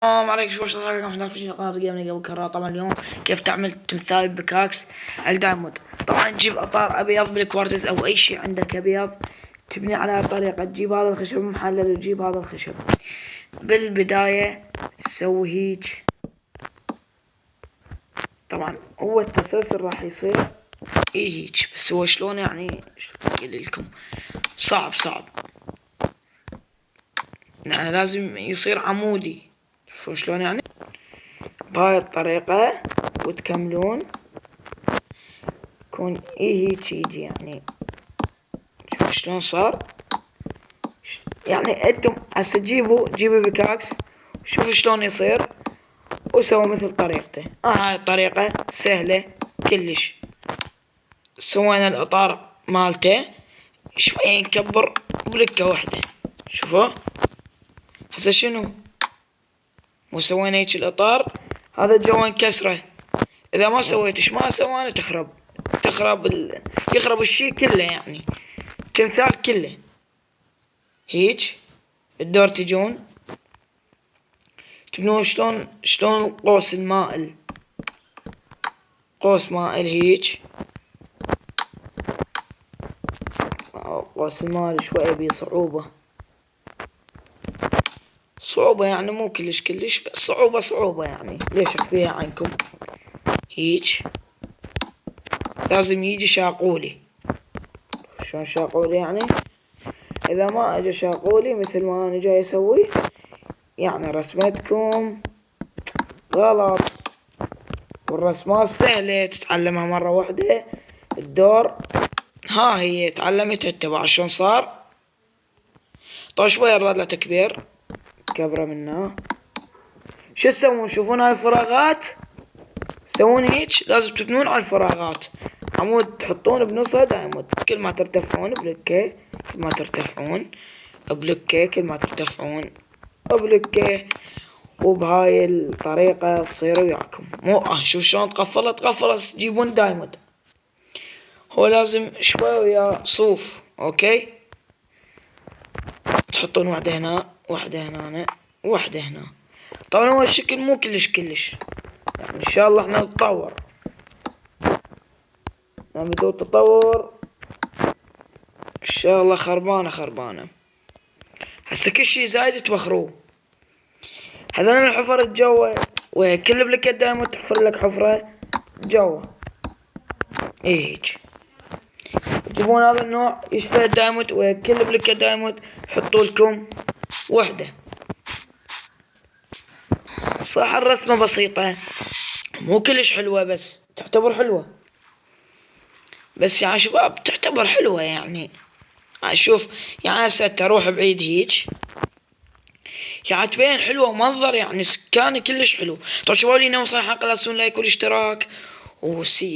السلام عليكم، شو صار؟ احنا في قناة جيمنج ابو كرار. طبعا اليوم كيف تعمل تمثال بكاكس الدايموند. طبعا تجيب اطار ابيض بالكوارتز او اي شيء عندك ابيض، تبني على طريقة تجيب هذا الخشب محلل وتجيب هذا الخشب. بالبداية تسوي هيج. طبعا هو التسلسل راح يصير هيج، بس هو شلون يعني اقول لكم صعب يعني لازم يصير عمودي. تعرفون شلون يعني؟ بهاي الطريقة وتكملون يكون هيك يجي. يعني شوف شلون صار. يعني انتم هسه جيبوا بكاكس شوفوا شلون يصير وسووا مثل طريقته. هاي الطريقة سهلة كلش. سوينا الاطار مالته شوية نكبر بلكة واحدة. شوفوا هسه شنو مو سوينا هيك الاطار، هذا جوا نكسره. اذا ما سويت ايش ما سوينا يخرب الشي كله، يعني تمثال كله. هيج الدور تجون تبنون شلون قوس المائل، قوس مائل هيج. قوس المائل شوية بيه صعوبة يعني مو كلش بس صعوبة يعني ليش اخفيها عنكم. هيج لازم يجي شاقولي. شلون شاقولي يعني؟ اذا ما اجى شاقولي مثل ما انا جاي اسوي يعني رسمتكم غلط. والرسمات سهلة تتعلمها مرة واحدة. الدور ها هي تعلمتها تبع شلون صار. طيب شوية يراد له تكبير، كبره منه. شو تسوون؟ شوفون هاي الفراغات، تسوون هيك. لازم تبنون على الفراغات عمود تحطون بنصها دايموند. كل ما ترتفعون بلكة، كل ما ترتفعون بلكة، كل ما ترتفعون بلكة. وبهاي الطريقة تصير وياكم. مو شوف شلون تقفل تجيبون دايموند. هو لازم شوي ويا صوف. اوكي، تحطون واحدة هنا واحدة هنا واحدة هنا. طبعا هو الشكل مو كلش يعني ان شاء الله احنا نتطور. يعني بدو تطور ان شاء الله. خربانة هسه كل شي زايد توخروه. هذول الحفر الجوا وكل بلكة دايما تحفر لك حفرة جوا. هيج تجيبون هذا النوع يشبه الدايموند وكل بلكة دايموند حطوا لكم وحدة. صح الرسمة بسيطة مو كلش حلوة بس تعتبر حلوة. بس يا شباب تعتبر حلوة يعني. شوف يعني هسه تروح بعيد هيج يعني تبين حلوة ومنظر يعني سكاني كلش حلو. طيب شباب لي نوصل حلقة لا تنسون لايك والاشتراك وسي